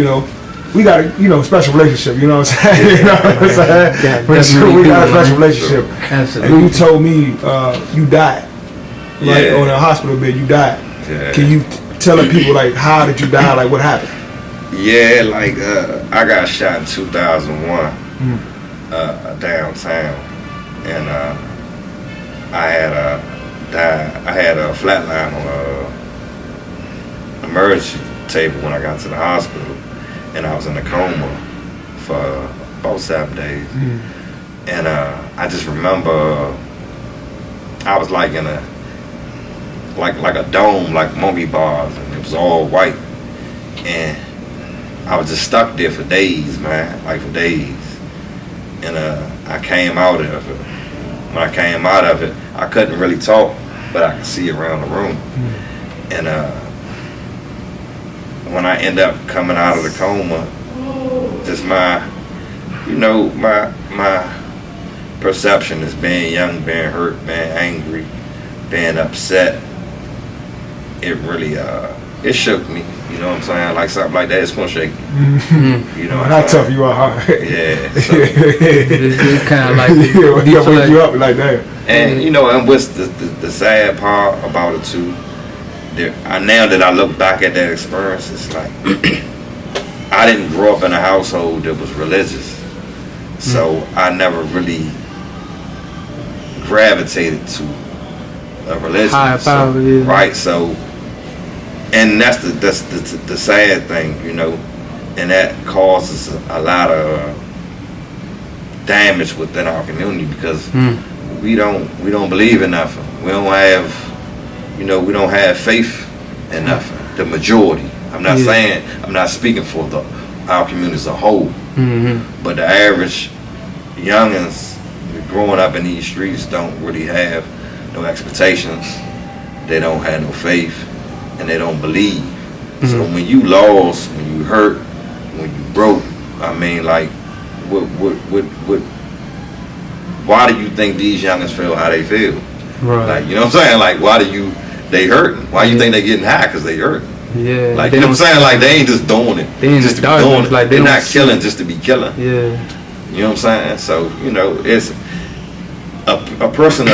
You know, we got a special relationship. You know what I'm saying? You know what I'm saying? For sure, we got a special relationship. Absolutely. And you told me you died, like on a hospital bed. You died. Yeah. Can you tell the people like how did you die? Like what happened? Yeah, like I got shot in 2001 downtown, and I had died. I had a flatline on a emergency table when I got to the hospital, and I was in a coma for about 7 days. And I just remember I was like in a like a dome, like monkey bars, and it was all white, and I was just stuck there for days, man, like for days. And I came out of it. When I came out of it, I couldn't really talk, but I could see around the room. And when I end up coming out of the coma, just my perception is being young, being hurt, being angry, being upset. It really it shook me. You know what I'm saying? Like something like that, it's gonna shake me. You know what I'm saying? Tough you are, huh? Yeah. So. It's kind of like yeah, wake you up like that. And you know, and what's the sad part about it too? Now that I look back at that experience, it's like I didn't grow up in a household that was religious, so I never really gravitated to a religion. Higher power, yeah. Right? So, and that's the sad thing, you know, and that causes a lot of damage within our community because we don't believe in nothing. We don't have faith in nothing. The majority. I'm not saying, I'm not speaking for our community as a whole, but the average youngins growing up in these streets don't really have no expectations. They don't have no faith, and they don't believe. So when you lost, when you hurt, when you broke, I mean, like, why do you think these youngins feel how they feel? Right. Like, you know what I'm saying? Like, why they hurting? Why you think they getting high? Because they hurting. Yeah. Like, you know what I'm saying? Like, they ain't just doing it. They ain't just to be darkness, doing it. like, they're not killing just to be killing. Yeah. You know what I'm saying? So, you know, it's a person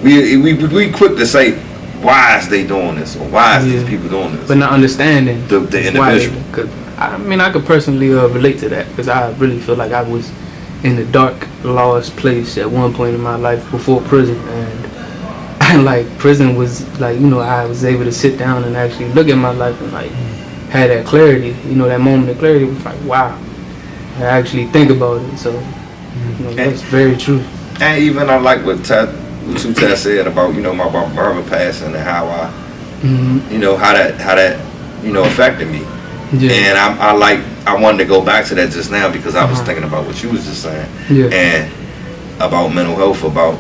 we quick to say, why is they doing this? Or why is these people doing this? But not understanding the individual. I could personally relate to that because I really feel like I was in a dark, lost place at one point in my life before prison, and like prison was like, you know, I was able to sit down and actually look at my life and like had that clarity, you know, that moment of clarity was like, wow, I actually think about it. So, you know, that's very true. And even I like what Tutat said about, you know, my brother passing and how you know, how that you know affected me. And I wanted to go back to that just now because I was thinking about what you was just saying and about mental health, about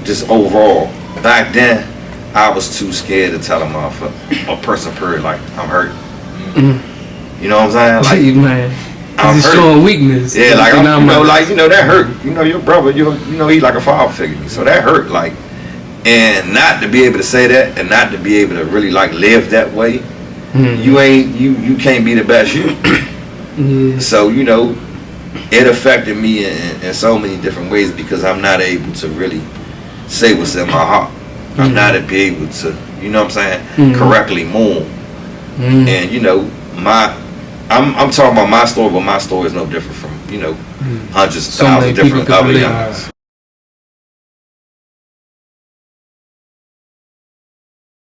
just overall. Back then, I was too scared to tell a person period like I'm hurt. You know what I'm saying? Like, man. I'm it's hurt. Showing weakness. Yeah, like that hurt. You know, your brother, you know, he like a father figure to me, so that hurt. Like, and not to be able to say that, and not to be able to really like live that way. You can't be the best you. So, you know, it affected me in so many different ways because I'm not able to really say what's in my heart. I'm not able to, you know what I'm saying, correctly mourn. And, you know, I'm talking about my story, but my story is no different from, you know, hundreds of thousands of different other youngins.